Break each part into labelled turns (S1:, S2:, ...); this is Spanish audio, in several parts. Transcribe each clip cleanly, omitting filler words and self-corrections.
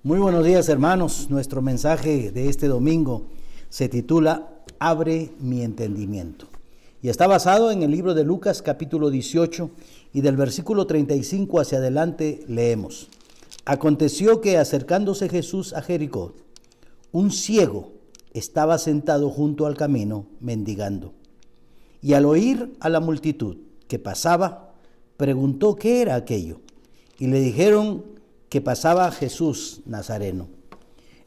S1: Muy buenos días, hermanos. Nuestro mensaje de este domingo se titula Abre mi entendimiento y está basado en el libro de Lucas capítulo 18 y del versículo 35 hacia adelante leemos: Aconteció que acercándose Jesús a Jericó, un ciego estaba sentado junto al camino mendigando, y al oír a la multitud que pasaba, preguntó qué era aquello, y le dijeron que pasaba Jesús Nazareno.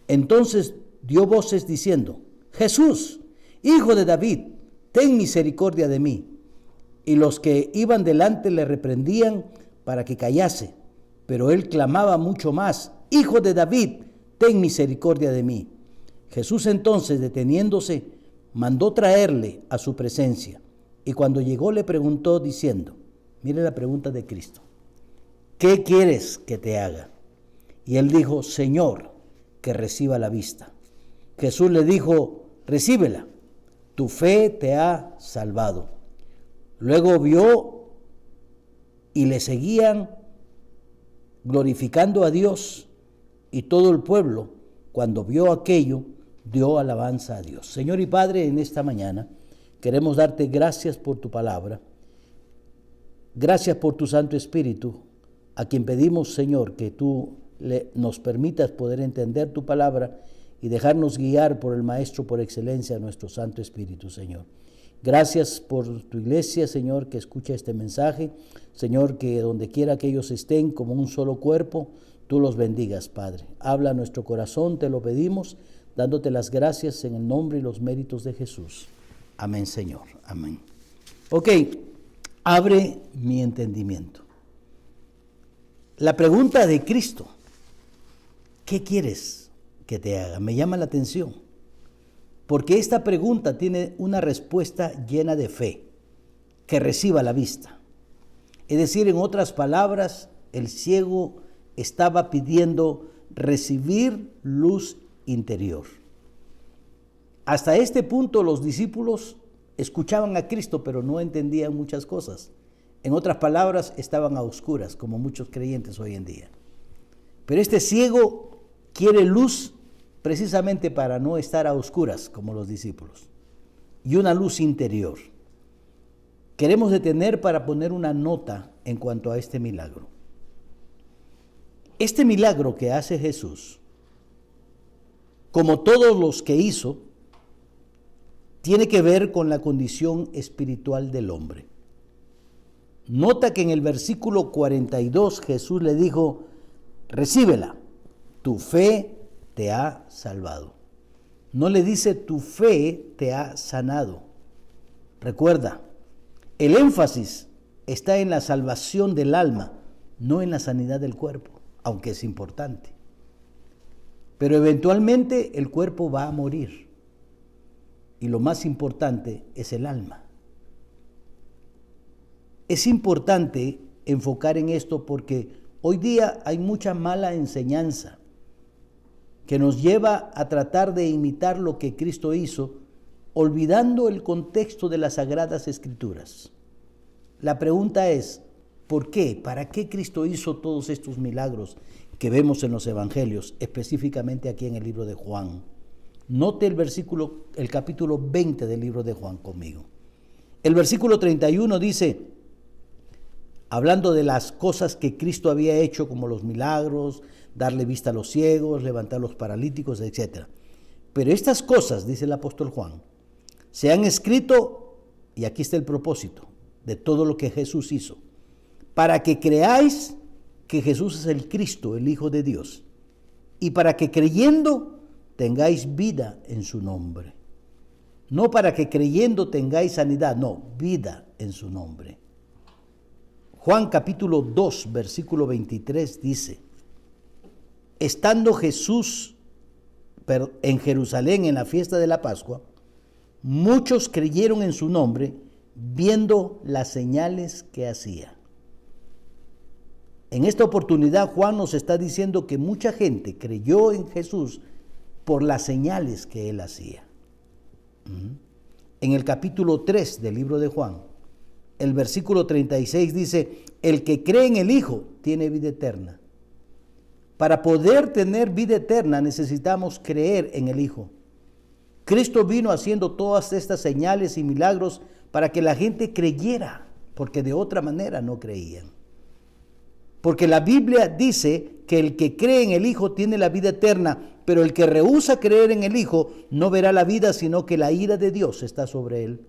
S1: Entonces dio voces diciendo: Jesús, hijo de David, ten misericordia de mí. Y los que iban delante le reprendían para que callase, pero él clamaba mucho más: Hijo de David, ten misericordia de mí. Jesús entonces, deteniéndose, mandó traerle a su presencia, y cuando llegó le preguntó diciendo, mire la pregunta de Cristo: ¿qué quieres que te haga? Y él dijo: Señor, que reciba la vista. Jesús le dijo: recíbela, tu fe te ha salvado. Luego vio y le seguían glorificando a Dios, y todo el pueblo, cuando vio aquello, dio alabanza a Dios. Señor y Padre, en esta mañana queremos darte gracias por tu palabra. Gracias por tu Santo Espíritu, a quien pedimos, Señor, que tú nos permitas poder entender tu palabra y dejarnos guiar por el Maestro por excelencia, nuestro Santo Espíritu, Señor. Gracias por tu iglesia, Señor, que escucha este mensaje. Señor, que donde quiera que ellos estén como un solo cuerpo, tú los bendigas, Padre. Habla a nuestro corazón, te lo pedimos, dándote las gracias en el nombre y los méritos de Jesús. Amén, Señor. Amén. Ok, abre mi entendimiento. La pregunta de Cristo: ¿qué quieres que te haga? Me llama la atención, porque esta pregunta tiene una respuesta llena de fe: que reciba la vista. Es decir, en otras palabras, el ciego estaba pidiendo recibir luz interior. Hasta este punto los discípulos escuchaban a Cristo, pero no entendían muchas cosas. En otras palabras, estaban a oscuras, como muchos creyentes hoy en día. Pero este ciego quiere luz precisamente para no estar a oscuras, como los discípulos, y una luz interior. Queremos detener para poner una nota en cuanto a este milagro. Este milagro que hace Jesús, como todos los que hizo, tiene que ver con la condición espiritual del hombre. Nota que en el versículo 42 Jesús le dijo: recíbela, tu fe te ha salvado. No le dice tu fe te ha sanado. Recuerda, el énfasis está en la salvación del alma, no en la sanidad del cuerpo, aunque es importante. Pero eventualmente el cuerpo va a morir, y lo más importante es el alma. Es importante enfocar en esto porque hoy día hay mucha mala enseñanza que nos lleva a tratar de imitar lo que Cristo hizo, olvidando el contexto de las Sagradas Escrituras. La pregunta es: ¿por qué? ¿Para qué Cristo hizo todos estos milagros que vemos en los evangelios, específicamente aquí en el libro de Juan? Note el capítulo 20 del libro de Juan conmigo. El versículo 31 dice, hablando de las cosas que Cristo había hecho, como los milagros, darle vista a los ciegos, levantar a los paralíticos, etc. Pero estas cosas, dice el apóstol Juan, se han escrito, y aquí está el propósito de todo lo que Jesús hizo, para que creáis que Jesús es el Cristo, el Hijo de Dios, y para que creyendo tengáis vida en su nombre. No para que creyendo tengáis sanidad, no, vida en su nombre. Juan capítulo 2, versículo 23 dice: estando Jesús en Jerusalén en la fiesta de la Pascua, muchos creyeron en su nombre, viendo las señales que hacía. En esta oportunidad Juan nos está diciendo que mucha gente creyó en Jesús por las señales que él hacía. En el capítulo 3 del libro de Juan, el versículo 36 dice: el que cree en el Hijo tiene vida eterna. Para poder tener vida eterna necesitamos creer en el Hijo. Cristo vino haciendo todas estas señales y milagros para que la gente creyera, porque de otra manera no creían. Porque la Biblia dice que el que cree en el Hijo tiene la vida eterna, pero el que rehúsa creer en el Hijo no verá la vida, sino que la ira de Dios está sobre él.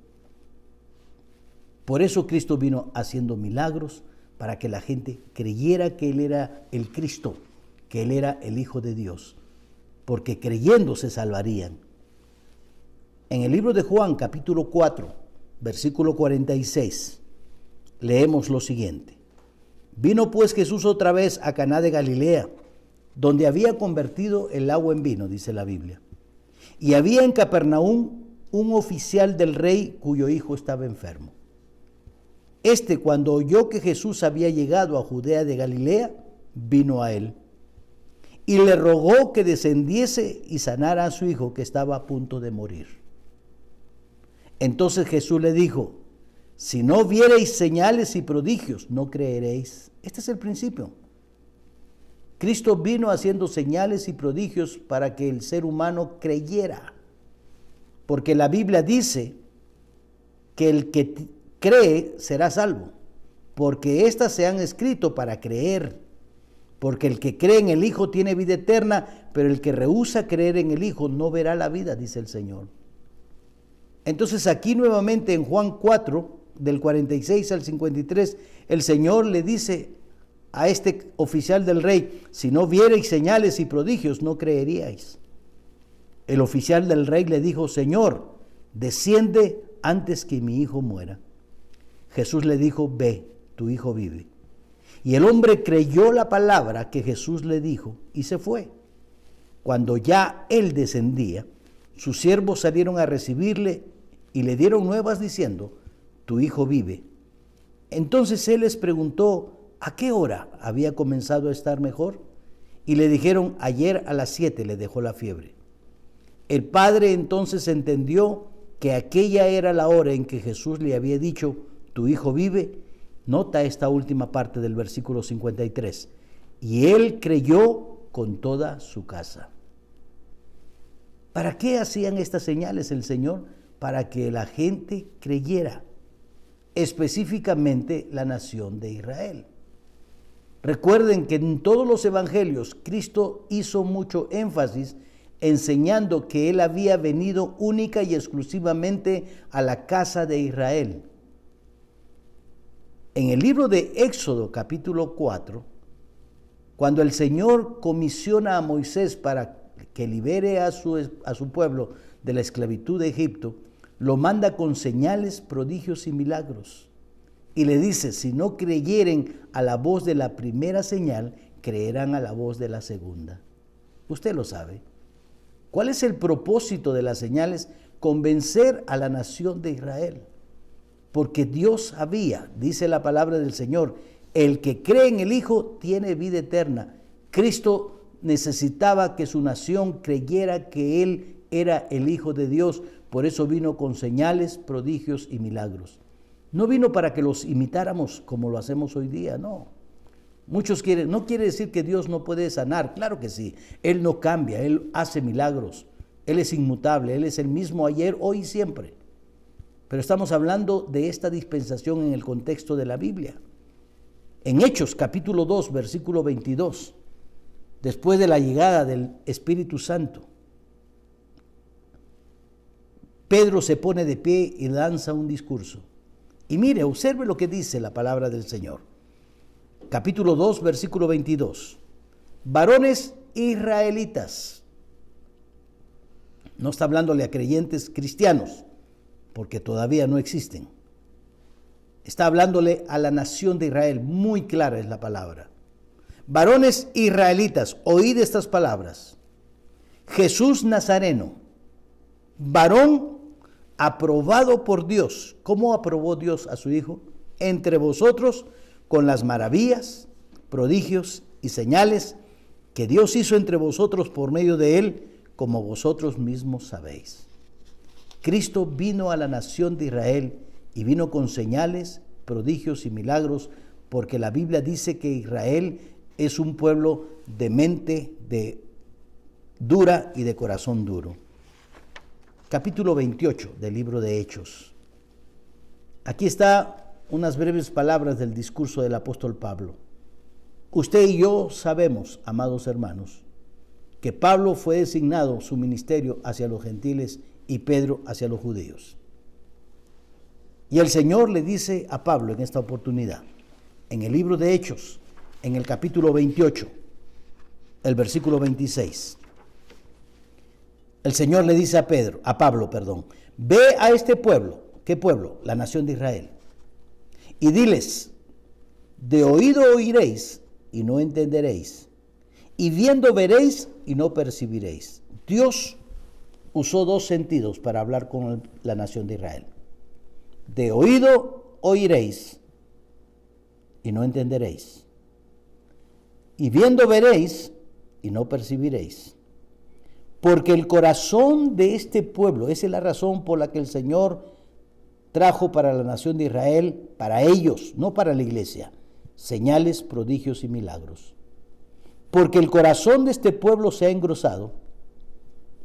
S1: Por eso Cristo vino haciendo milagros, para que la gente creyera que Él era el Cristo, que Él era el Hijo de Dios, porque creyendo se salvarían. En el libro de Juan, capítulo 4, versículo 46, leemos lo siguiente. Vino pues Jesús otra vez a Caná de Galilea, donde había convertido el agua en vino, dice la Biblia. Y había en Capernaum un oficial del rey cuyo hijo estaba enfermo. Cuando oyó que Jesús había llegado a Judea de Galilea, vino a él y le rogó que descendiese y sanara a su hijo que estaba a punto de morir. Entonces Jesús le dijo, si no viereis señales y prodigios, no creeréis. Este es el principio. Cristo vino haciendo señales y prodigios para que el ser humano creyera. Porque la Biblia dice que el que cree será salvo. Porque éstas se han escrito para creer. Porque el que cree en el Hijo tiene vida eterna, pero el que rehúsa creer en el Hijo no verá la vida, dice el Señor. Entonces aquí nuevamente en Juan 4, del 46 al 53, el Señor le dice a este oficial del rey, si no vierais señales y prodigios, no creeríais. El oficial del rey le dijo, Señor, desciende antes que mi hijo muera. Jesús le dijo, ve, tu hijo vive. Y el hombre creyó la palabra que Jesús le dijo y se fue. Cuando ya él descendía, sus siervos salieron a recibirle y le dieron nuevas diciendo, tu hijo vive. Entonces él les preguntó, ¿a qué hora había comenzado a estar mejor? Y le dijeron, ayer a las 7 le dejó la fiebre. El padre entonces entendió que aquella era la hora en que Jesús le había dicho, tu hijo vive. Nota esta última parte del versículo 53. Y él creyó con toda su casa. ¿Para qué hacían estas señales el Señor? Para que la gente creyera, específicamente la nación de Israel. Recuerden que en todos los evangelios Cristo hizo mucho énfasis enseñando que Él había venido única y exclusivamente a la casa de Israel. En el libro de Éxodo, capítulo 4, cuando el Señor comisiona a Moisés para que libere a su pueblo de la esclavitud de Egipto, lo manda con señales, prodigios y milagros. Y le dice, si no creyeren a la voz de la primera señal, creerán a la voz de la segunda. Usted lo sabe. ¿Cuál es el propósito de las señales? Convencer a la nación de Israel. Porque Dios sabía, dice la palabra del Señor, el que cree en el Hijo tiene vida eterna. Cristo necesitaba que su nación creyera que Él era el Hijo de Dios. Por eso vino con señales, prodigios y milagros. No vino para que los imitáramos como lo hacemos hoy día, no. Muchos quieren, no quiere decir que Dios no puede sanar, claro que sí. Él no cambia, Él hace milagros. Él es inmutable, Él es el mismo ayer, hoy y siempre. Pero estamos hablando de esta dispensación en el contexto de la Biblia. En Hechos, capítulo 2, versículo 22, después de la llegada del Espíritu Santo, Pedro se pone de pie y lanza un discurso. Y mire, observe lo que dice la palabra del Señor. Capítulo 2, versículo 22. Varones israelitas. No está hablándole a creyentes cristianos, porque todavía no existen. Está hablándole a la nación de Israel, muy clara es la palabra. Varones israelitas, oíd estas palabras. Jesús Nazareno, varón aprobado por Dios. ¿Cómo aprobó Dios a su Hijo? Entre vosotros, con las maravillas, prodigios y señales que Dios hizo entre vosotros por medio de Él, como vosotros mismos sabéis. Cristo vino a la nación de Israel y vino con señales, prodigios y milagros, porque la Biblia dice que Israel es un pueblo de mente dura y de corazón duro. Capítulo 28 del libro de Hechos. Aquí está unas breves palabras del discurso del apóstol Pablo. Usted y yo sabemos, amados hermanos, que Pablo fue designado su ministerio hacia los gentiles y Pedro hacia los judíos. Y el Señor le dice a Pablo en esta oportunidad, en el libro de Hechos, en el capítulo 28, el versículo 26. El Señor le dice a Pablo, ve a este pueblo. ¿Qué pueblo? La nación de Israel. Y diles, de oído oiréis y no entenderéis, y viendo veréis y no percibiréis. Dios usó dos sentidos para hablar con la nación de Israel. De oído oiréis y no entenderéis, y viendo veréis y no percibiréis. Porque el corazón de este pueblo, esa es la razón por la que el Señor trajo para la nación de Israel, para ellos, no para la iglesia, señales, prodigios y milagros. Porque el corazón de este pueblo se ha engrosado,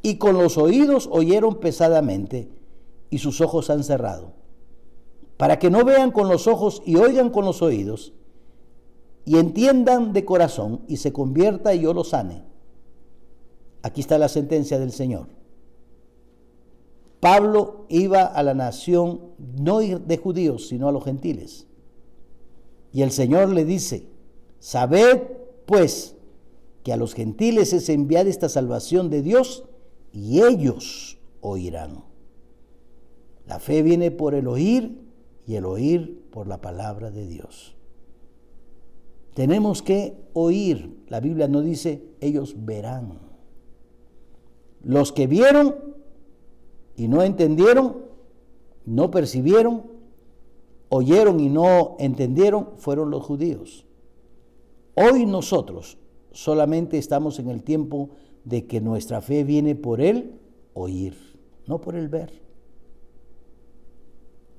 S1: y con los oídos oyeron pesadamente, y sus ojos han cerrado, para que no vean con los ojos y oigan con los oídos, y entiendan de corazón, y se convierta y yo los sane. Aquí está la sentencia del Señor. Pablo iba a la nación no de judíos, sino a los gentiles. Y el Señor le dice, sabed pues que a los gentiles es enviada esta salvación de Dios y ellos oirán. La fe viene por el oír y el oír por la palabra de Dios. Tenemos que oír. La Biblia no dice, ellos verán. Los que vieron y no entendieron, no percibieron, oyeron y no entendieron, fueron los judíos. Hoy nosotros solamente estamos en el tiempo de que nuestra fe viene por el oír, no por el ver.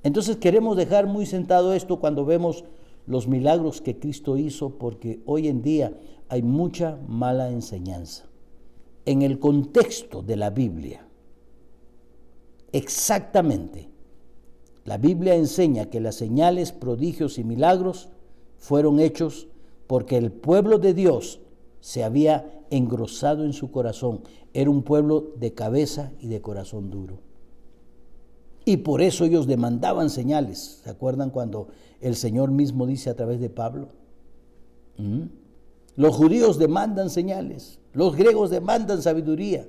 S1: Entonces queremos dejar muy sentado esto cuando vemos los milagros que Cristo hizo, porque hoy en día hay mucha mala enseñanza. En el contexto de la Biblia, exactamente, la Biblia enseña que las señales, prodigios y milagros fueron hechos porque el pueblo de Dios se había engrosado en su corazón. Era un pueblo de cabeza y de corazón duro. Y por eso ellos demandaban señales. ¿Se acuerdan cuando el Señor mismo dice a través de Pablo? Los judíos demandan señales, los griegos demandan sabiduría,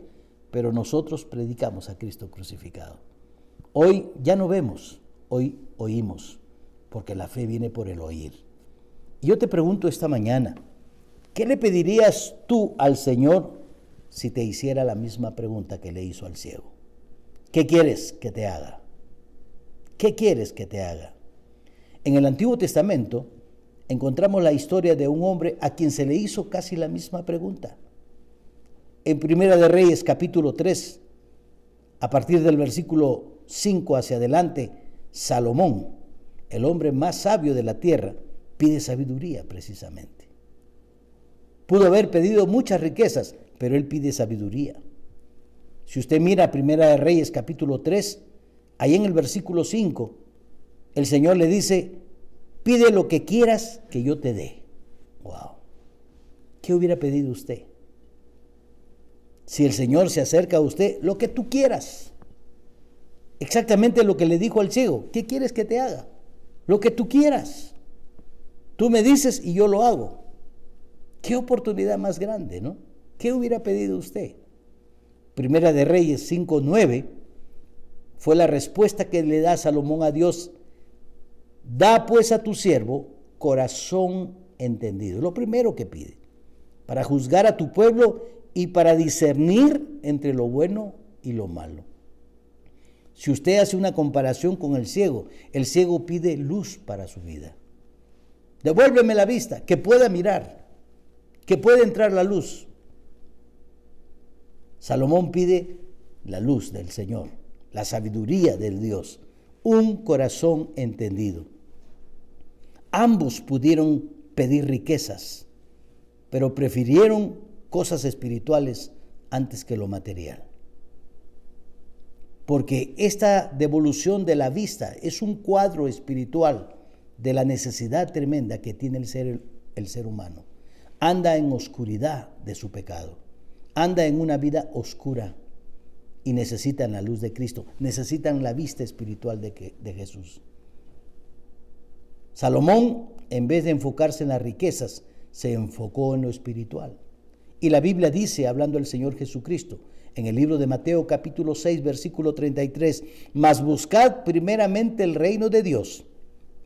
S1: pero nosotros predicamos a Cristo crucificado. Hoy ya no vemos, hoy oímos, porque la fe viene por el oír. Y yo te pregunto esta mañana, ¿qué le pedirías tú al Señor si te hiciera la misma pregunta que le hizo al ciego? ¿Qué quieres que te haga? ¿Qué quieres que te haga? En el Antiguo Testamento encontramos la historia de un hombre a quien se le hizo casi la misma pregunta. En Primera de Reyes, capítulo 3, a partir del versículo 5 hacia adelante, Salomón, el hombre más sabio de la tierra, pide sabiduría precisamente. Pudo haber pedido muchas riquezas, pero él pide sabiduría. Si usted mira Primera de Reyes, capítulo 3, ahí en el versículo 5, el Señor le dice, pide lo que quieras que yo te dé. Wow. ¿Qué hubiera pedido usted? Si el Señor se acerca a usted, lo que tú quieras. Exactamente lo que le dijo al ciego. ¿Qué quieres que te haga? Lo que tú quieras. Tú me dices y yo lo hago. Qué oportunidad más grande, ¿no? ¿Qué hubiera pedido usted? Primera de Reyes 5:9 fue la respuesta que le da Salomón a Dios. Da pues a tu siervo corazón entendido. Lo primero que pide, para juzgar a tu pueblo y para discernir entre lo bueno y lo malo. Si usted hace una comparación con el ciego pide luz para su vida. Devuélveme la vista, que pueda mirar, que pueda entrar la luz. Salomón pide la luz del Señor, la sabiduría del Dios, un corazón entendido. Ambos pudieron pedir riquezas, pero prefirieron cosas espirituales antes que lo material. Porque esta devolución de la vista es un cuadro espiritual de la necesidad tremenda que tiene el ser humano. Anda en oscuridad de su pecado, anda en una vida oscura y necesitan la luz de Cristo, necesitan la vista espiritual de Jesús. Salomón, en vez de enfocarse en las riquezas, se enfocó en lo espiritual. Y la Biblia dice, hablando del Señor Jesucristo, en el libro de Mateo capítulo 6, versículo 33, mas buscad primeramente el reino de Dios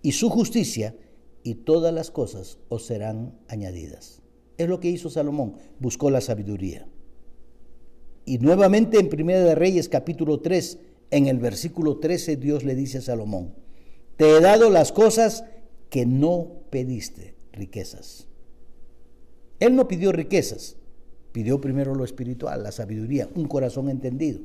S1: y su justicia, y todas las cosas os serán añadidas. Es lo que hizo Salomón, buscó la sabiduría. Y nuevamente en Primera de Reyes capítulo 3, en el versículo 13, Dios le dice a Salomón, te he dado las cosas que no pediste, riquezas. Él no pidió riquezas, pidió primero lo espiritual, la sabiduría, un corazón entendido.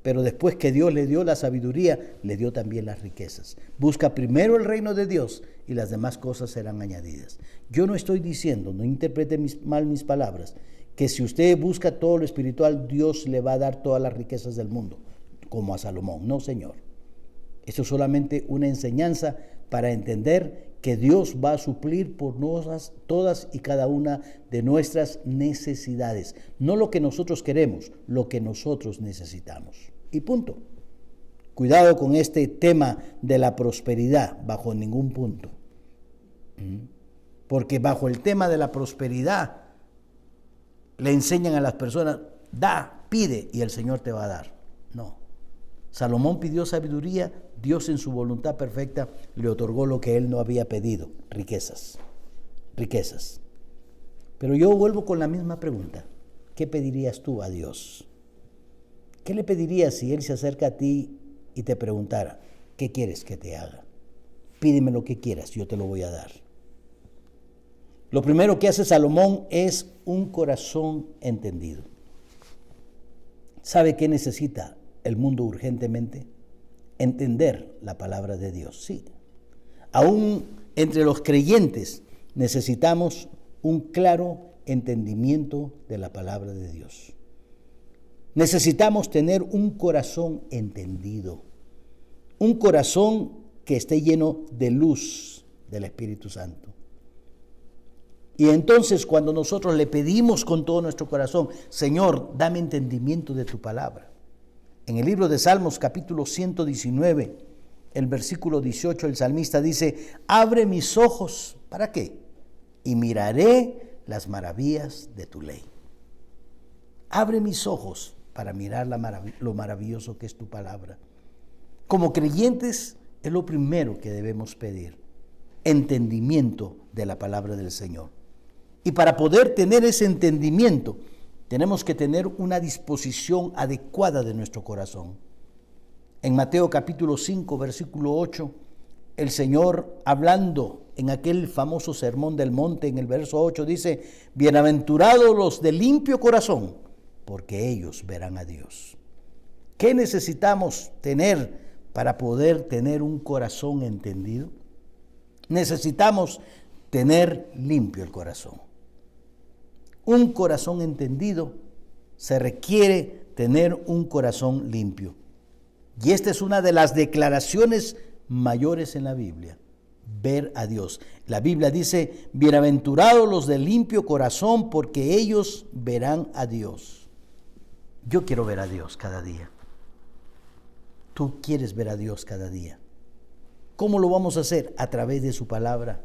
S1: Pero después que Dios le dio la sabiduría, le dio también las riquezas. Busca primero el reino de Dios y las demás cosas serán añadidas. Yo no estoy diciendo, no interprete mal mis palabras, que si usted busca todo lo espiritual, Dios le va a dar todas las riquezas del mundo, como a Salomón. No, Señor. Eso es solamente una enseñanza para entender que Dios va a suplir por nosotras todas y cada una de nuestras necesidades. No lo que nosotros queremos, lo que nosotros necesitamos. Y punto. Cuidado con este tema de la prosperidad, bajo ningún punto. Porque bajo el tema de la prosperidad, le enseñan a las personas, da, pide, y el Señor te va a dar. No. Salomón pidió sabiduría, Dios en su voluntad perfecta le otorgó lo que él no había pedido, riquezas. Pero yo vuelvo con la misma pregunta, ¿qué pedirías tú a Dios? ¿Qué le pedirías si Él se acerca a ti y te preguntara, ¿qué quieres que te haga? Pídeme lo que quieras, yo te lo voy a dar. Lo primero que hace Salomón es un corazón entendido. ¿Sabe qué necesita el mundo urgentemente? Entender la palabra de Dios, sí. Aún entre los creyentes necesitamos un claro entendimiento de la palabra de Dios. Necesitamos tener un corazón entendido, un corazón que esté lleno de luz del Espíritu Santo. Y entonces cuando nosotros le pedimos con todo nuestro corazón, Señor, dame entendimiento de tu palabra. En el libro de Salmos capítulo 119, el versículo 18, el salmista dice, abre mis ojos, ¿para qué? Y miraré las maravillas de tu ley. Abre mis ojos para mirar lo maravilloso que es tu palabra. Como creyentes es lo primero que debemos pedir, entendimiento de la palabra del Señor. Y para poder tener ese entendimiento, tenemos que tener una disposición adecuada de nuestro corazón. En Mateo capítulo 5, versículo 8, el Señor, hablando en aquel famoso sermón del monte, en el verso 8, dice, bienaventurados los de limpio corazón, porque ellos verán a Dios. ¿Qué necesitamos tener para poder tener un corazón entendido? Necesitamos tener limpio el corazón. Un corazón entendido se requiere tener un corazón limpio. Y esta es una de las declaraciones mayores en la Biblia, ver a Dios. La Biblia dice, bienaventurados los de limpio corazón, porque ellos verán a Dios. Yo quiero ver a Dios cada día. Tú quieres ver a Dios cada día. ¿Cómo lo vamos a hacer? A través de su palabra.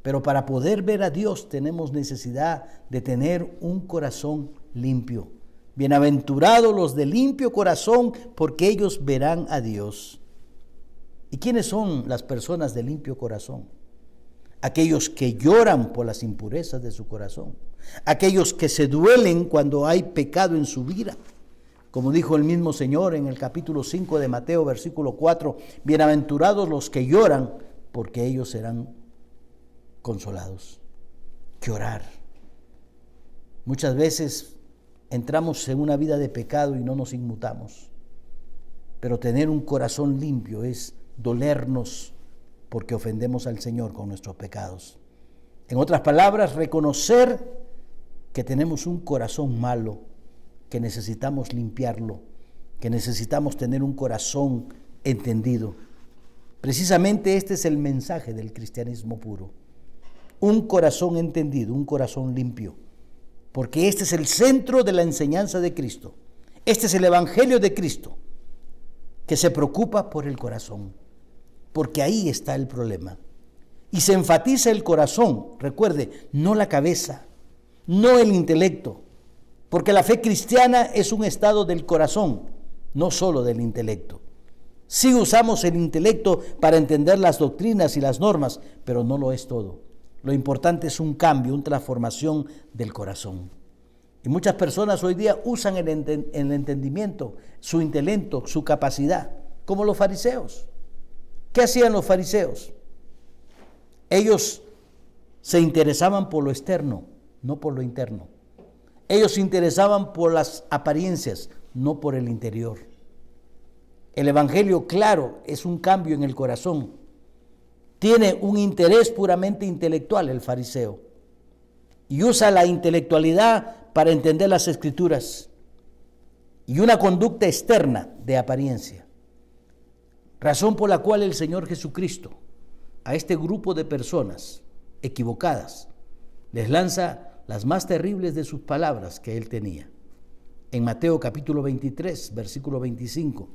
S1: Pero para poder ver a Dios tenemos necesidad de tener un corazón limpio. Bienaventurados los de limpio corazón, porque ellos verán a Dios. ¿Y quiénes son las personas de limpio corazón? Aquellos que lloran por las impurezas de su corazón. Aquellos que se duelen cuando hay pecado en su vida. Como dijo el mismo Señor en el capítulo 5 de Mateo, versículo 4, bienaventurados los que lloran, porque ellos serán consolados. Llorar. Muchas veces entramos en una vida de pecado y no nos inmutamos. Pero tener un corazón limpio es dolernos porque ofendemos al Señor con nuestros pecados. En otras palabras, reconocer que tenemos un corazón malo, que necesitamos limpiarlo, que necesitamos tener un corazón entendido. Precisamente este es el mensaje del cristianismo puro. Un corazón entendido, un corazón limpio. Porque este es el centro de la enseñanza de Cristo. Este es el evangelio de Cristo, que se preocupa por el corazón. Porque ahí está el problema. Y se enfatiza el corazón, recuerde, no la cabeza, no el intelecto. Porque la fe cristiana es un estado del corazón, no solo del intelecto. Sí usamos el intelecto para entender las doctrinas y las normas, pero no lo es todo. Lo importante es un cambio, una transformación del corazón. Y muchas personas hoy día usan el entendimiento, su intelecto, su capacidad, como los fariseos. ¿Qué hacían los fariseos? Ellos se interesaban por lo externo, no por lo interno. Ellos se interesaban por las apariencias, no por el interior. El evangelio, claro, es un cambio en el corazón. Tiene un interés puramente intelectual el fariseo y usa la intelectualidad para entender las escrituras y una conducta externa de apariencia. Razón por la cual el Señor Jesucristo a este grupo de personas equivocadas les lanza las más terribles de sus palabras que él tenía. En Mateo capítulo 23, versículo 25,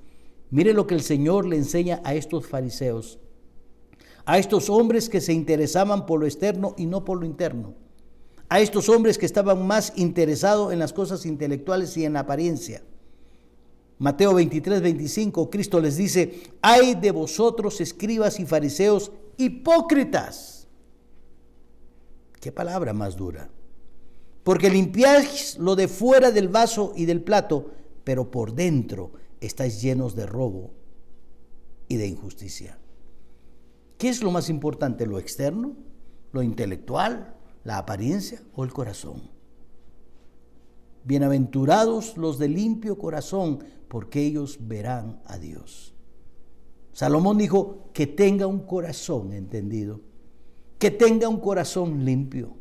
S1: mire lo que el Señor le enseña a estos fariseos, a estos hombres que se interesaban por lo externo y no por lo interno, a estos hombres que estaban más interesados en las cosas intelectuales y en la apariencia. Mateo 23, 25, Cristo les dice: ay de vosotros, escribas y fariseos, hipócritas. Qué palabra más dura. Porque limpiáis lo de fuera del vaso y del plato, pero por dentro estáis llenos de robo y de injusticia. ¿Qué es lo más importante? ¿Lo externo? ¿Lo intelectual? ¿La apariencia o el corazón? Bienaventurados los de limpio corazón, porque ellos verán a Dios. Salomón dijo que tenga un corazón entendido, que tenga un corazón limpio,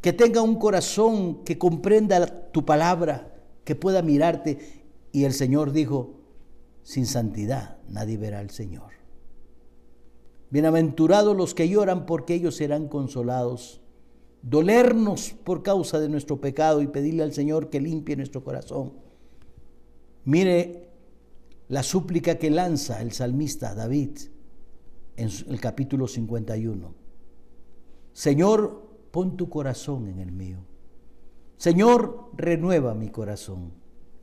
S1: que tenga un corazón que comprenda tu palabra, que pueda mirarte. Y el Señor dijo: sin santidad nadie verá al Señor. Bienaventurados los que lloran, porque ellos serán consolados. Dolernos por causa de nuestro pecado y pedirle al Señor que limpie nuestro corazón. Mire la súplica que lanza el salmista David en el capítulo 51. Señor, pon tu corazón en el mío. Señor, renueva mi corazón.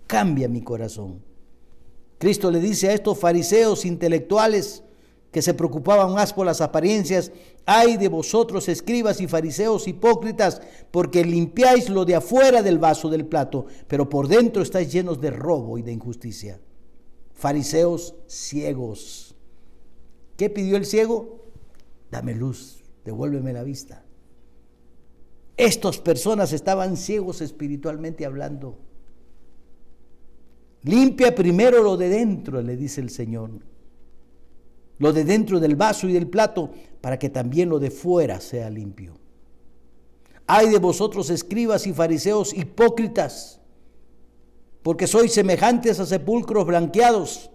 S1: Cambia mi corazón. Cristo le dice a estos fariseos intelectuales que se preocupaban más por las apariencias: ay de vosotros, escribas y fariseos hipócritas, porque limpiáis lo de afuera del vaso del plato, pero por dentro estáis llenos de robo y de injusticia. Fariseos ciegos. ¿Qué pidió el ciego? Dame luz, devuélveme la vista. Estas personas estaban ciegos espiritualmente hablando. Limpia primero lo de dentro, le dice el Señor. Lo de dentro del vaso y del plato, para que también lo de fuera sea limpio. Ay de vosotros, escribas y fariseos hipócritas, porque sois semejantes a sepulcros blanqueados,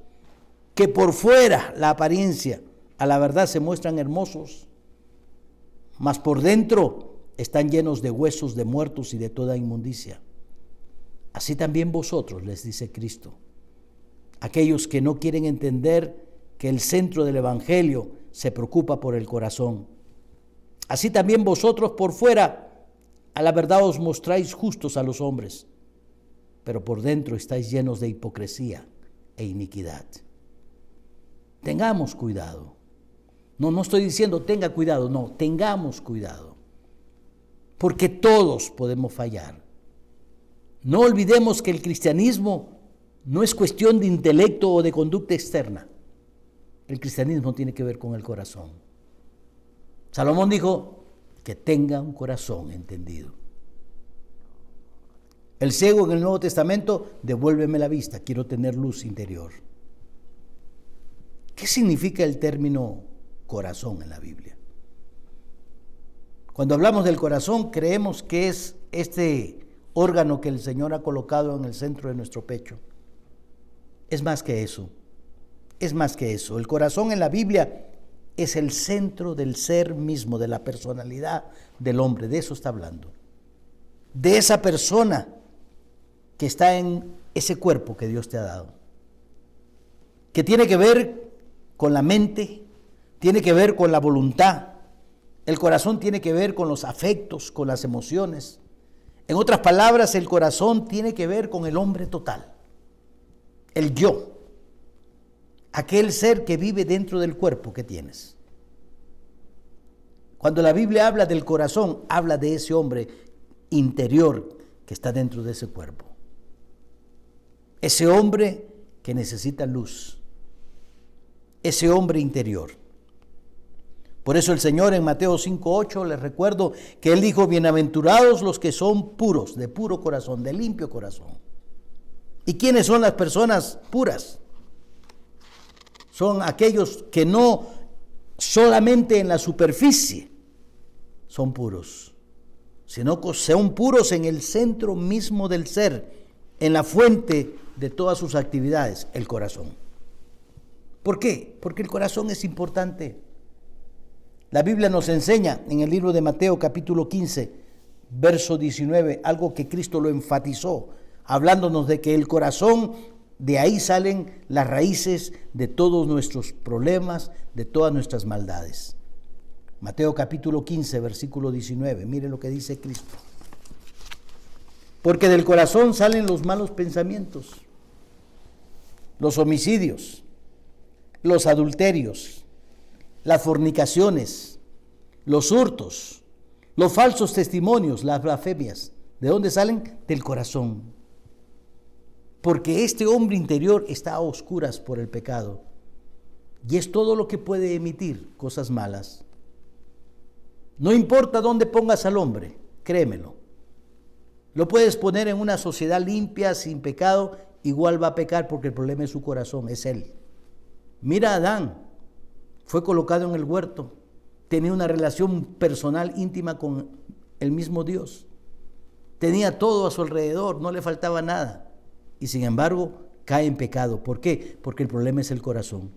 S1: que por fuera, la apariencia, a la verdad se muestran hermosos, mas por dentro están llenos de huesos de muertos y de toda inmundicia. Así también vosotros, les dice Cristo, aquellos que no quieren entender que el centro del evangelio se preocupa por el corazón. Así también vosotros por fuera, a la verdad os mostráis justos a los hombres, pero por dentro estáis llenos de hipocresía e iniquidad. Tengamos cuidado. No estoy diciendo tenga cuidado, no, tengamos cuidado. Porque todos podemos fallar. No olvidemos que el cristianismo no es cuestión de intelecto o de conducta externa. El cristianismo tiene que ver con el corazón. Salomón dijo que tenga un corazón entendido. El ciego en el Nuevo Testamento: devuélveme la vista, quiero tener luz interior. ¿Qué significa el término corazón en la Biblia? Cuando hablamos del corazón, creemos que es este órgano que el Señor ha colocado en el centro de nuestro pecho. Es más que eso. Es más que eso. El corazón en la Biblia es el centro del ser mismo, de la personalidad del hombre. De eso está hablando. De esa persona que está en ese cuerpo que Dios te ha dado. Que tiene que ver con la mente, tiene que ver con la voluntad. El corazón tiene que ver con los afectos, con las emociones. En otras palabras, el corazón tiene que ver con el hombre total. El yo. Aquel ser que vive dentro del cuerpo que tienes. Cuando la Biblia habla del corazón, habla de ese hombre interior que está dentro de ese cuerpo. Ese hombre que necesita luz. Ese hombre interior. Por eso el Señor en Mateo 5:8, les recuerdo que Él dijo, bienaventurados los que son puros, de puro corazón, de limpio corazón. ¿Y quiénes son las personas puras? Son aquellos que no solamente en la superficie son puros, sino que son puros en el centro mismo del ser, en la fuente de todas sus actividades, el corazón. ¿Por qué? Porque el corazón es importante. La Biblia nos enseña en el libro de Mateo capítulo 15, verso 19, algo que Cristo lo enfatizó, hablándonos de que el corazón, de ahí salen las raíces de todos nuestros problemas, de todas nuestras maldades. Mateo capítulo 15, versículo 19, mire lo que dice Cristo. Porque del corazón salen los malos pensamientos, los homicidios, los adulterios, las fornicaciones, los hurtos, los falsos testimonios, las blasfemias. ¿De dónde salen? Del corazón. Porque este hombre interior está a oscuras por el pecado. Y es todo lo que puede emitir cosas malas. No importa dónde pongas al hombre, créemelo. Lo puedes poner en una sociedad limpia, sin pecado, igual va a pecar porque el problema es su corazón, es él. Mira a Adán. Fue colocado en el huerto, tenía una relación personal íntima con el mismo Dios. Tenía todo a su alrededor, no le faltaba nada. Y sin embargo, cae en pecado. ¿Por qué? Porque el problema es el corazón.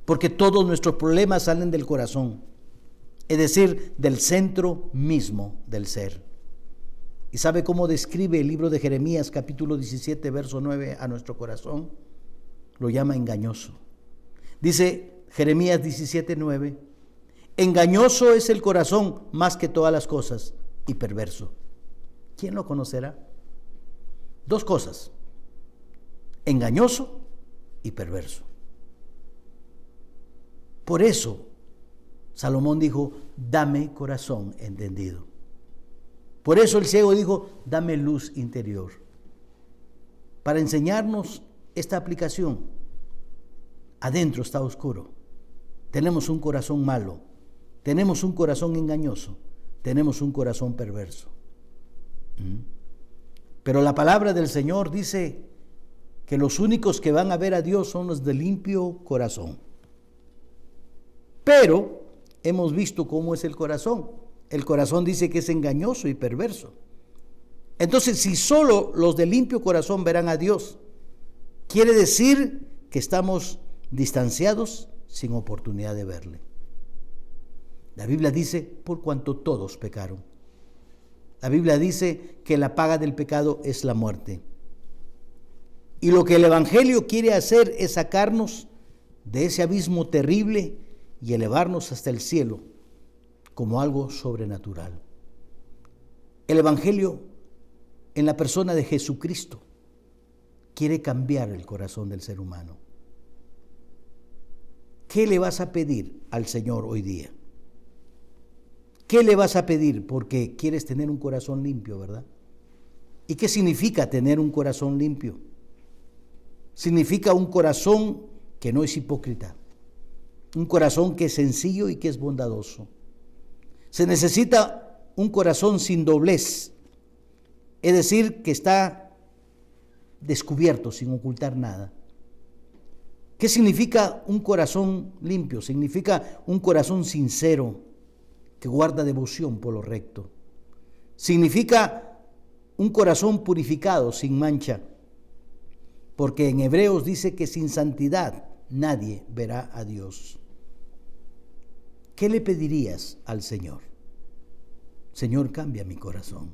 S1: Porque todos nuestros problemas salen del corazón. Es decir, del centro mismo del ser. ¿Y sabe cómo describe el libro de Jeremías, capítulo 17, verso 9, a nuestro corazón? Lo llama engañoso. Dice Jeremías 17:9, engañoso es el corazón más que todas las cosas y perverso. ¿Quién lo conocerá? Dos cosas, engañoso y perverso. Por eso Salomón dijo, dame corazón entendido. Por eso el ciego dijo, dame luz interior. Para enseñarnos esta aplicación, adentro está oscuro. Tenemos un corazón malo, tenemos un corazón engañoso, tenemos un corazón perverso. Pero la palabra del Señor dice que los únicos que van a ver a Dios son los de limpio corazón. Pero hemos visto cómo es el corazón. El corazón dice que es engañoso y perverso. Entonces, si solo los de limpio corazón verán a Dios, quiere decir que estamos distanciados sin oportunidad de verle. La Biblia dice, por cuanto todos pecaron. La Biblia dice que la paga del pecado es la muerte. Y lo que el Evangelio quiere hacer es sacarnos de ese abismo terrible y elevarnos hasta el cielo como algo sobrenatural. El Evangelio, en la persona de Jesucristo, quiere cambiar el corazón del ser humano. ¿Qué le vas a pedir al Señor hoy día? ¿Qué le vas a pedir? Porque quieres tener un corazón limpio, ¿verdad? ¿Y qué significa tener un corazón limpio? Significa un corazón que no es hipócrita, un corazón que es sencillo y que es bondadoso. Se necesita un corazón sin doblez, es decir, que está descubierto, sin ocultar nada. ¿Qué significa un corazón limpio? Significa un corazón sincero, que guarda devoción por lo recto. Significa un corazón purificado, sin mancha, porque en Hebreos dice que sin santidad nadie verá a Dios. ¿Qué le pedirías al Señor? Señor, cambia mi corazón.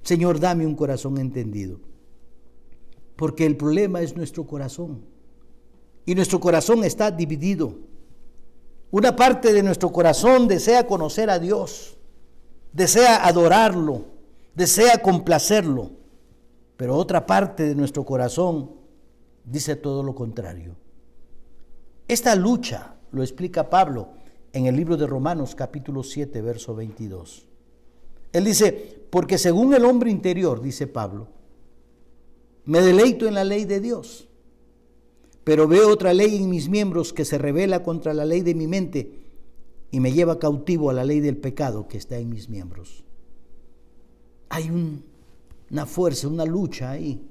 S1: Señor, dame un corazón entendido. Porque el problema es nuestro corazón. Y nuestro corazón está dividido. Una parte de nuestro corazón desea conocer a Dios, desea adorarlo, desea complacerlo. Pero otra parte de nuestro corazón dice todo lo contrario. Esta lucha lo explica Pablo en el libro de Romanos capítulo 7, verso 22. Él dice, porque según el hombre interior, dice Pablo, me deleito en la ley de Dios, pero veo otra ley en mis miembros que se rebela contra la ley de mi mente y me lleva cautivo a la ley del pecado que está en mis miembros. Hay una fuerza, una lucha ahí.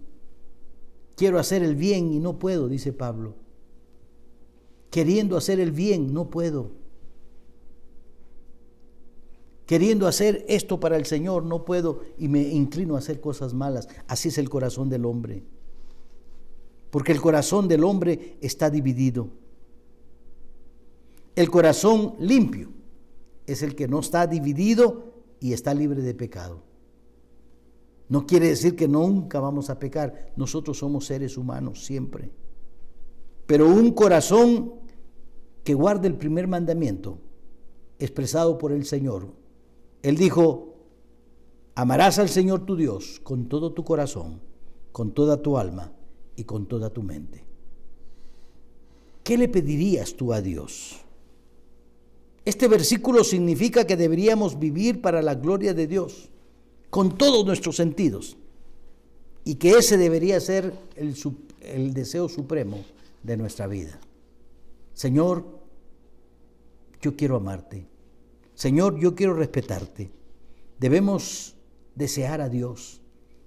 S1: Quiero hacer el bien y no puedo, dice Pablo. Queriendo hacer el bien, no puedo. Queriendo hacer esto para el Señor, no puedo y me inclino a hacer cosas malas. Así es el corazón del hombre. Porque el corazón del hombre está dividido. El corazón limpio es el que no está dividido y está libre de pecado. No quiere decir que nunca vamos a pecar. Nosotros somos seres humanos siempre. Pero un corazón que guarde el primer mandamiento, expresado por el Señor. Él dijo, amarás al Señor tu Dios con todo tu corazón, con toda tu alma y con toda tu mente. ¿Qué le pedirías tú a Dios? Este versículo significa que deberíamos vivir para la gloria de Dios, con todos nuestros sentidos, y que ese debería ser el deseo supremo de nuestra vida. Señor, yo quiero amarte. Señor, yo quiero respetarte. Debemos desear a Dios,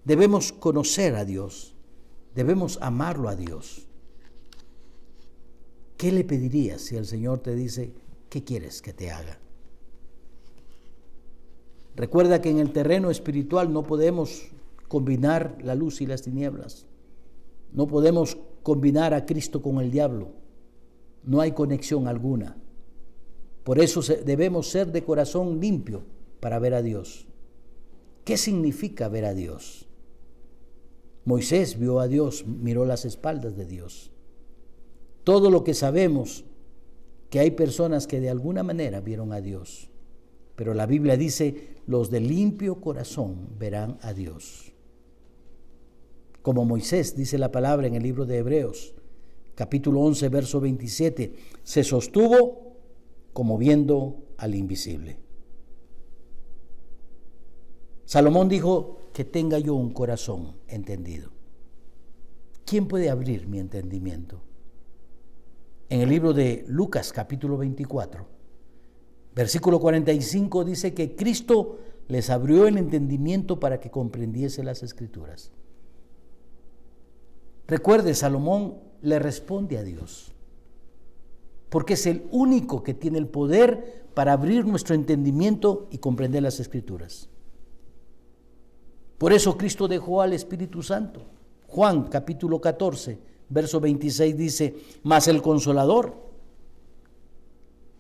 S1: debemos conocer a Dios, debemos amarlo a Dios. ¿Qué le pedirías si el Señor te dice, ¿qué quieres que te haga? Recuerda que en el terreno espiritual no podemos combinar la luz y las tinieblas. No podemos combinar a Cristo con el diablo. No hay conexión alguna. Por eso debemos ser de corazón limpio para ver a Dios. ¿Qué significa ver a Dios? Moisés vio a Dios, miró las espaldas de Dios. Todo lo que sabemos, que hay personas que de alguna manera vieron a Dios. Pero la Biblia dice, los de limpio corazón verán a Dios. Como Moisés, dice la palabra en el libro de Hebreos, capítulo 11, verso 27, se sostuvo como viendo al invisible. Salomón dijo, que tenga yo un corazón entendido. ¿Quién puede abrir mi entendimiento? En el libro de Lucas, capítulo 24, versículo 45, dice que Cristo les abrió el entendimiento para que comprendiese las Escrituras. Recuerde, Salomón le responde a Dios, porque es el único que tiene el poder para abrir nuestro entendimiento y comprender las Escrituras. Por eso Cristo dejó al Espíritu Santo. Juan capítulo 14, verso 26 dice, mas el Consolador,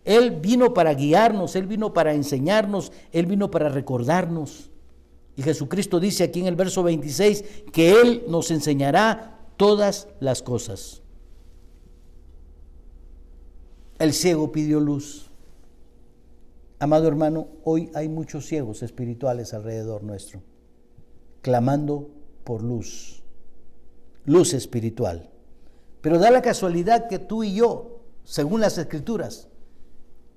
S1: Él vino para guiarnos, Él vino para enseñarnos, Él vino para recordarnos. Y Jesucristo dice aquí en el verso 26 que Él nos enseñará todas las cosas. El ciego pidió luz. Amado hermano, hoy hay muchos ciegos espirituales alrededor nuestro, clamando por luz, luz espiritual. Pero da la casualidad que tú y yo, según las Escrituras,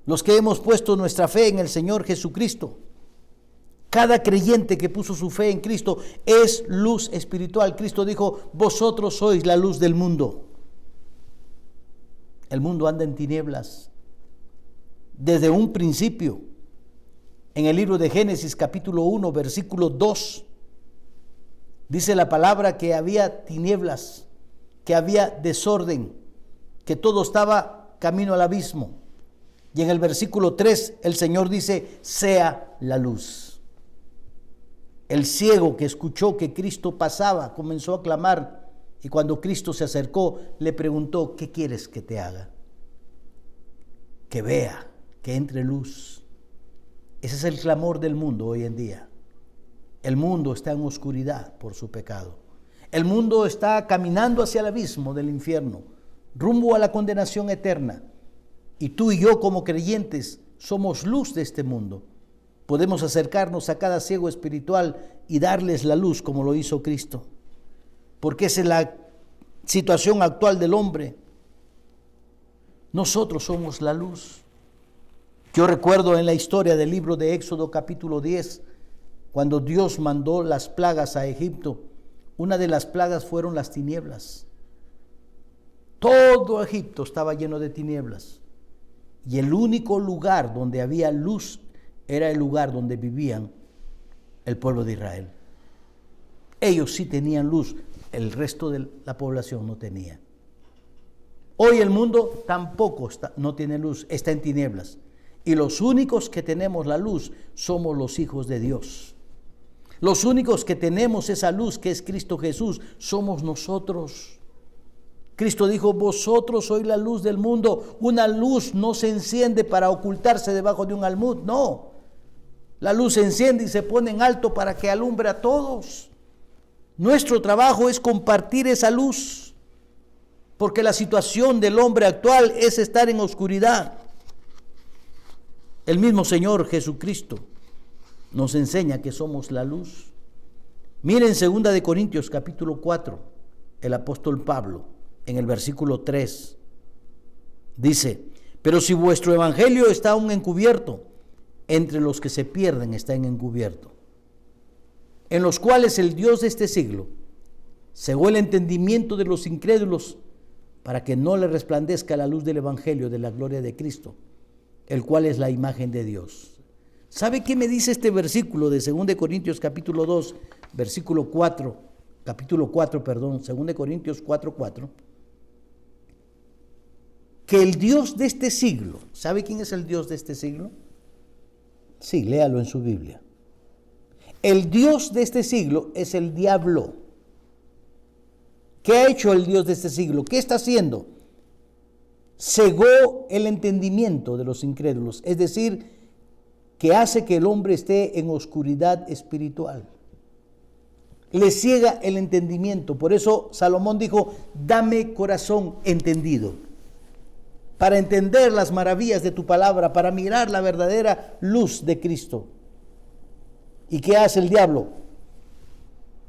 S1: los que hemos puesto nuestra fe en el Señor Jesucristo, cada creyente que puso su fe en Cristo es luz espiritual. Cristo dijo, vosotros sois la luz del mundo. El mundo anda en tinieblas. Desde un principio, en el libro de Génesis capítulo 1, versículo 2, dice la palabra que había tinieblas, que había desorden, que todo estaba camino al abismo. Y en el versículo 3 el Señor dice, sea la luz. El ciego que escuchó que Cristo pasaba comenzó a clamar, y cuando Cristo se acercó le preguntó, ¿qué quieres que te haga? Que vea, que entre luz. Ese es el clamor del mundo hoy en día. El mundo está en oscuridad por su pecado. El mundo está caminando hacia el abismo del infierno, rumbo a la condenación eterna. Y tú y yo como creyentes somos luz de este mundo. Podemos acercarnos a cada ciego espiritual y darles la luz como lo hizo Cristo. Porque esa es la situación actual del hombre. Nosotros somos la luz. Yo recuerdo en la historia del libro de Éxodo capítulo 10, cuando Dios mandó las plagas a Egipto, una de las plagas fueron las tinieblas. Todo Egipto estaba lleno de tinieblas. Y el único lugar donde había luz era el lugar donde vivían el pueblo de Israel. Ellos sí tenían luz, el resto de la población no tenía. Hoy el mundo tampoco no tiene luz, está en tinieblas. Y los únicos que tenemos la luz somos los hijos de Dios. Los únicos que tenemos esa luz que es Cristo Jesús somos nosotros. Cristo dijo, vosotros sois la luz del mundo. Una luz no se enciende para ocultarse debajo de un almud, no. La luz se enciende y se pone en alto para que alumbre a todos. Nuestro trabajo es compartir esa luz, porque la situación del hombre actual es estar en oscuridad. El mismo Señor Jesucristo nos enseña que somos la luz. Miren 2 de Corintios capítulo 4, el apóstol Pablo, en el versículo 3, dice, pero si vuestro evangelio está aún encubierto, entre los que se pierden está en encubierto, en los cuales el Dios de este siglo cegó el entendimiento de los incrédulos para que no le resplandezca la luz del evangelio de la gloria de Cristo, el cual es la imagen de Dios. ¿Sabe qué me dice este versículo de 2 de Corintios capítulo 2, versículo 4, capítulo 4, 2 de Corintios 4:4? Que el Dios de este siglo, ¿sabe quién es el Dios de este siglo? Sí, léalo en su Biblia. El Dios de este siglo es el diablo. ¿Qué ha hecho el Dios de este siglo? ¿Qué está haciendo? Cegó el entendimiento de los incrédulos, es decir, que hace que el hombre esté en oscuridad espiritual. Le ciega el entendimiento. Por eso Salomón dijo, dame corazón entendido, para entender las maravillas de tu palabra, para mirar la verdadera luz de Cristo. ¿Y qué hace el diablo?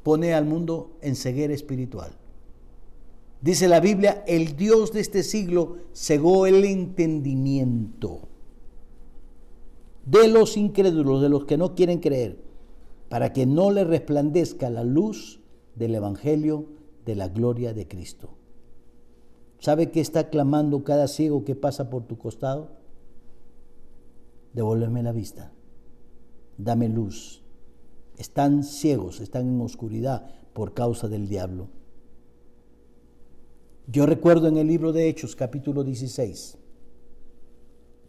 S1: Pone al mundo en ceguera espiritual. Dice la Biblia, el Dios de este siglo cegó el entendimiento de los incrédulos, de los que no quieren creer, para que no le resplandezca la luz del evangelio de la gloria de Cristo. ¿Sabe qué está clamando cada ciego que pasa por tu costado? Devuélveme la vista, dame luz. Están ciegos, están en oscuridad por causa del diablo. Yo recuerdo en el libro de Hechos, capítulo 16,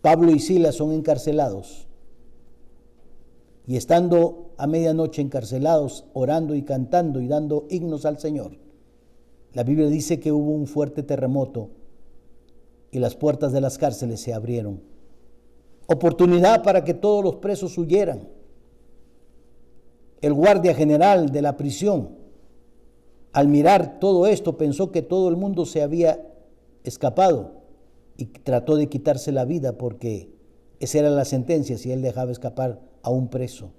S1: Pablo y Silas son encarcelados, y estando a medianoche encarcelados, orando y cantando y dando himnos al Señor, la Biblia dice que hubo un fuerte terremoto y las puertas de las cárceles se abrieron. Oportunidad para que todos los presos huyeran. El guardia general de la prisión, al mirar todo esto, pensó que todo el mundo se había escapado y trató de quitarse la vida, porque esa era la sentencia si él dejaba escapar a un preso.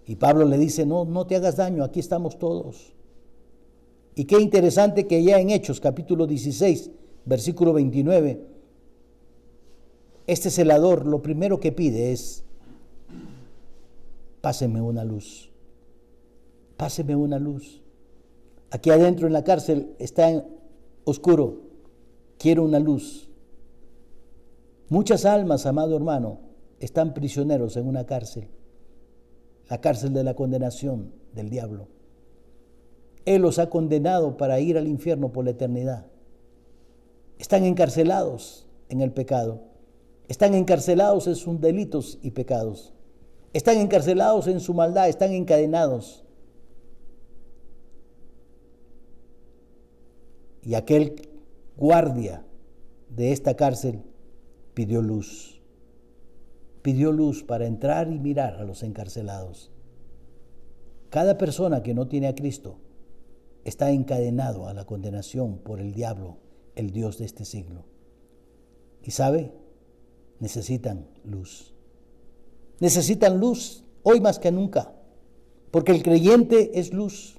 S1: Y Pablo le dice, no te hagas daño, aquí estamos todos. Y qué interesante que ya en Hechos capítulo 16, versículo 29, este celador lo primero que pide es, páseme una luz, páseme una luz. Aquí adentro en la cárcel está oscuro, quiero una luz. Muchas almas, amado hermano, están prisioneros en una cárcel, la cárcel de la condenación del diablo. Él los ha condenado para ir al infierno por la eternidad. Están encarcelados, en el pecado. Están encarcelados en sus delitos y pecados. Están encarcelados en su maldad, están encadenados. Y aquel guardia de esta cárcel pidió luz. Pidió luz para entrar y mirar a los encarcelados. Cada persona que no tiene a Cristo está encadenado a la condenación por el diablo, el Dios de este siglo. Y sabe, necesitan luz. Necesitan luz hoy más que nunca, porque el creyente es luz.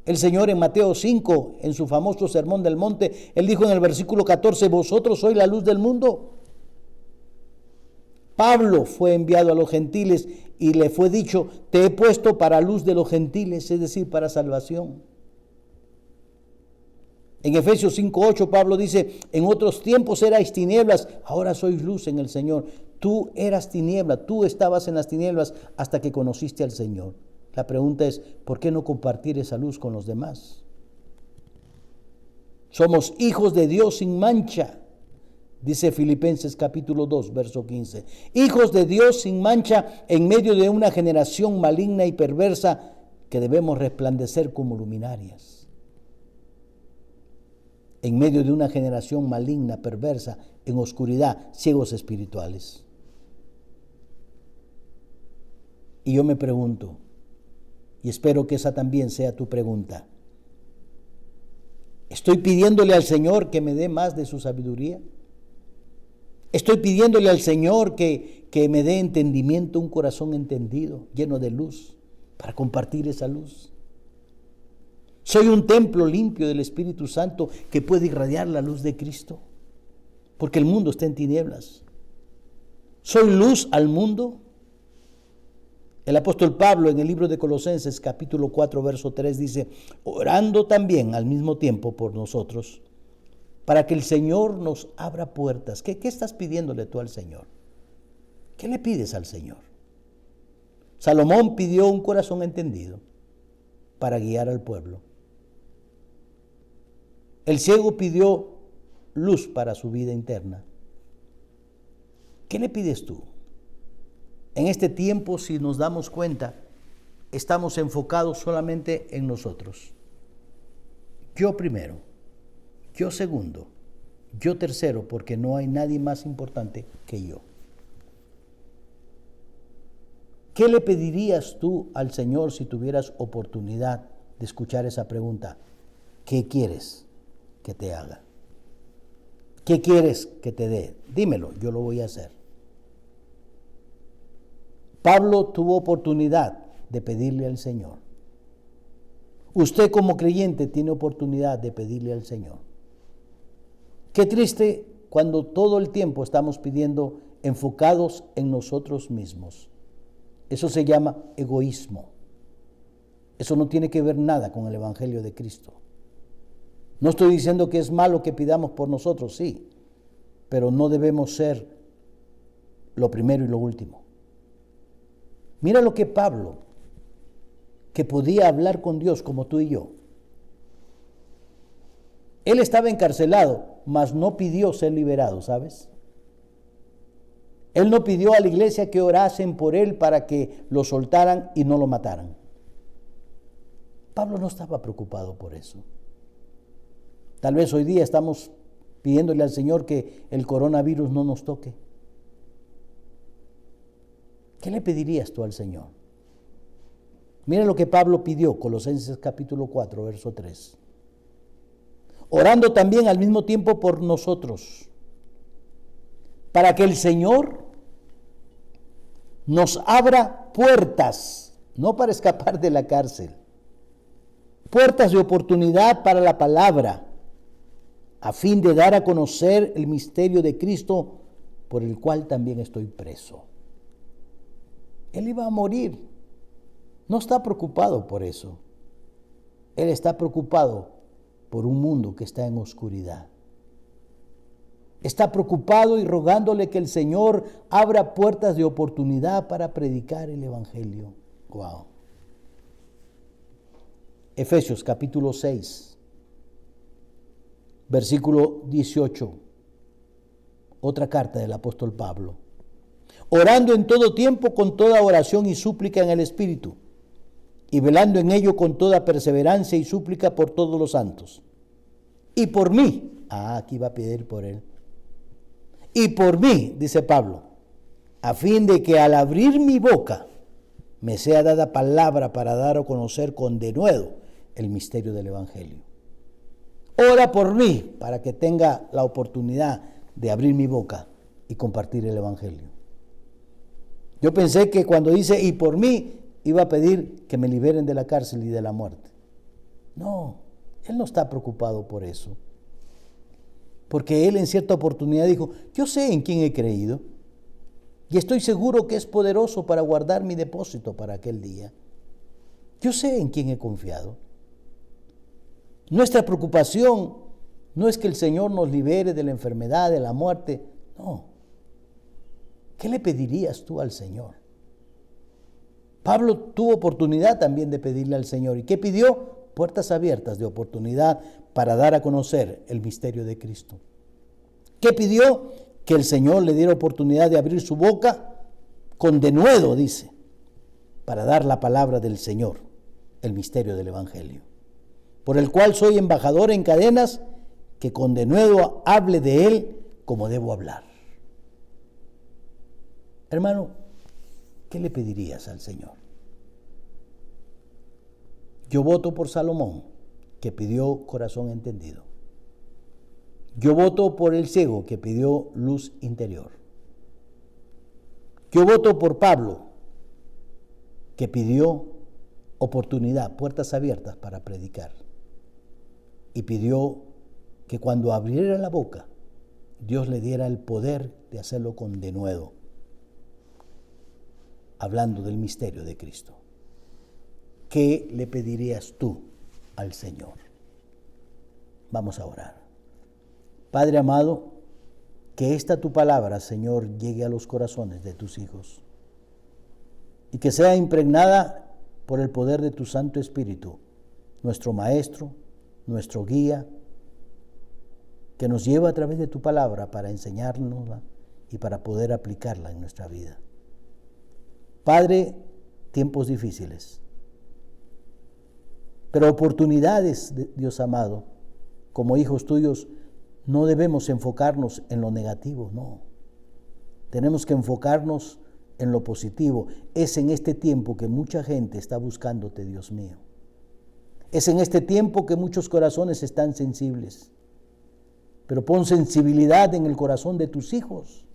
S1: El Señor en Mateo 5, en su famoso Sermón del Monte, Él dijo en el versículo 14, vosotros sois la luz del mundo. Pablo fue enviado a los gentiles y le fue dicho, te he puesto para luz de los gentiles, es decir, para salvación. En Efesios 5:8 Pablo dice, en otros tiempos erais tinieblas, ahora sois luz en el Señor. Tú eras tiniebla, tú estabas en las tinieblas hasta que conociste al Señor. La pregunta es, ¿por qué no compartir esa luz con los demás? Somos hijos de Dios sin mancha, dice Filipenses capítulo 2, verso 15. Hijos de Dios sin mancha en medio de una generación maligna y perversa que debemos resplandecer como luminarias. En medio de una generación maligna, perversa, en oscuridad, ciegos espirituales. Y yo me pregunto, y espero que esa también sea tu pregunta, ¿estoy pidiéndole al Señor que me dé más de su sabiduría? ¿Estoy pidiéndole al Señor que me dé entendimiento, un corazón entendido, lleno de luz, para compartir esa luz? ¿Soy un templo limpio del Espíritu Santo que puede irradiar la luz de Cristo? Porque el mundo está en tinieblas. ¿Soy luz al mundo? El apóstol Pablo en el libro de Colosenses capítulo 4 verso 3 dice, orando también al mismo tiempo por nosotros, para que el Señor nos abra puertas. ¿Qué estás pidiéndole tú al Señor? ¿Qué le pides al Señor? Salomón pidió un corazón entendido para guiar al pueblo. El ciego pidió luz para su vida interna. ¿Qué le pides tú? En este tiempo, si nos damos cuenta, estamos enfocados solamente en nosotros. Yo primero, yo segundo, yo tercero, porque no hay nadie más importante que yo. ¿Qué le pedirías tú al Señor si tuvieras oportunidad de escuchar esa pregunta? ¿Qué quieres que te haga? ¿Qué quieres que te dé? Dímelo, yo lo voy a hacer. Pablo tuvo oportunidad de pedirle al Señor. Usted como creyente tiene oportunidad de pedirle al Señor. Qué triste cuando todo el tiempo estamos pidiendo enfocados en nosotros mismos. Eso se llama egoísmo. Eso no tiene que ver nada con el Evangelio de Cristo. No estoy diciendo que es malo que pidamos por nosotros, sí, pero no debemos ser lo primero y lo último. Mira lo que Pablo, que podía hablar con Dios como tú y yo. Él estaba encarcelado, mas no pidió ser liberado, ¿sabes? Él no pidió a la iglesia que orasen por él para que lo soltaran y no lo mataran. Pablo no estaba preocupado por eso. Tal vez hoy día estamos pidiéndole al Señor que el coronavirus no nos toque. ¿Qué le pedirías tú al Señor? Mira lo que Pablo pidió, Colosenses capítulo 4, verso 3. Orando también al mismo tiempo por nosotros, para que el Señor nos abra puertas, no para escapar de la cárcel, puertas de oportunidad para la palabra, a fin de dar a conocer el misterio de Cristo, por el cual también estoy preso. Él iba a morir. No está preocupado por eso. Él está preocupado por un mundo que está en oscuridad. Está preocupado y rogándole que el Señor abra puertas de oportunidad para predicar el Evangelio. Wow. Efesios capítulo 6, versículo 18. Otra carta del apóstol Pablo. Orando en todo tiempo con toda oración y súplica en el Espíritu, y velando en ello con toda perseverancia y súplica por todos los santos. Y por mí, aquí va a pedir por él. Y por mí, dice Pablo, a fin de que al abrir mi boca me sea dada palabra para dar a conocer con denuedo el misterio del Evangelio. Ora por mí para que tenga la oportunidad de abrir mi boca y compartir el Evangelio. Yo pensé que cuando dice y por mí iba a pedir que me liberen de la cárcel y de la muerte. No, él no está preocupado por eso. Porque él en cierta oportunidad dijo, yo sé en quién he creído y estoy seguro que es poderoso para guardar mi depósito para aquel día. Yo sé en quién he confiado. Nuestra preocupación no es que el Señor nos libere de la enfermedad, de la muerte. No. ¿Qué le pedirías tú al Señor? Pablo tuvo oportunidad también de pedirle al Señor. ¿Y qué pidió? Puertas abiertas de oportunidad para dar a conocer el misterio de Cristo. ¿Qué pidió? Que el Señor le diera oportunidad de abrir su boca con denuedo, dice, para dar la palabra del Señor, el misterio del Evangelio, por el cual soy embajador en cadenas, que con denuedo hable de él como debo hablar. Hermano, ¿qué le pedirías al Señor? Yo voto por Salomón, que pidió corazón entendido. Yo voto por el ciego, que pidió luz interior. Yo voto por Pablo, que pidió oportunidad, puertas abiertas para predicar. Y pidió que cuando abriera la boca, Dios le diera el poder de hacerlo con denuedo, hablando del misterio de Cristo. ¿Qué le pedirías tú al Señor? Vamos a orar. Padre amado, que esta tu palabra, Señor, llegue a los corazones de tus hijos y que sea impregnada por el poder de tu Santo Espíritu, nuestro Maestro, nuestro guía, que nos lleva a través de tu palabra para enseñárnosla y para poder aplicarla en nuestra vida. Padre, tiempos difíciles, pero oportunidades, Dios amado, como hijos tuyos, no debemos enfocarnos en lo negativo, no. Tenemos que enfocarnos en lo positivo. Es en este tiempo que mucha gente está buscándote, Dios mío. Es en este tiempo que muchos corazones están sensibles. Pero pon sensibilidad en el corazón de tus hijos.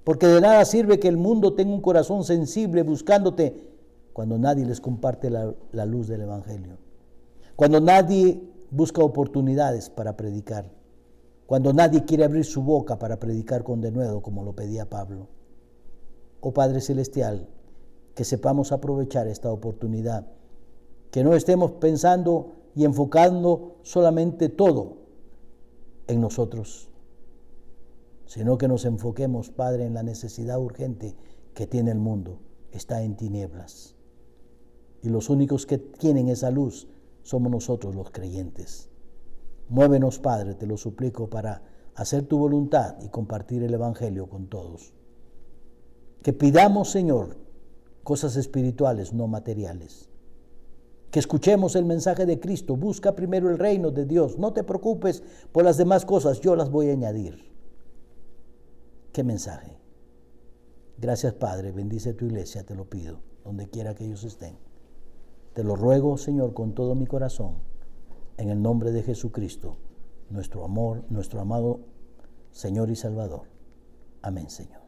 S1: Porque de nada sirve que el mundo tenga un corazón sensible buscándote cuando nadie les comparte la luz del Evangelio. Cuando nadie busca oportunidades para predicar. Cuando nadie quiere abrir su boca para predicar con denuedo, como lo pedía Pablo. Oh Padre Celestial, que sepamos aprovechar esta oportunidad. Que no estemos pensando y enfocando solamente todo en nosotros, sino que nos enfoquemos, Padre, en la necesidad urgente que tiene el mundo. Está en tinieblas. Y los únicos que tienen esa luz somos nosotros los creyentes. Muévenos, Padre, te lo suplico, para hacer tu voluntad y compartir el Evangelio con todos. Que pidamos, Señor, cosas espirituales, no materiales. Que escuchemos el mensaje de Cristo. Busca primero el reino de Dios. No te preocupes por las demás cosas, yo las voy a añadir. ¿Qué mensaje? Gracias, Padre. Bendice tu iglesia, te lo pido, donde quiera que ellos estén. Te lo ruego, Señor, con todo mi corazón, en el nombre de Jesucristo, nuestro amor, nuestro amado Señor y Salvador. Amén, Señor.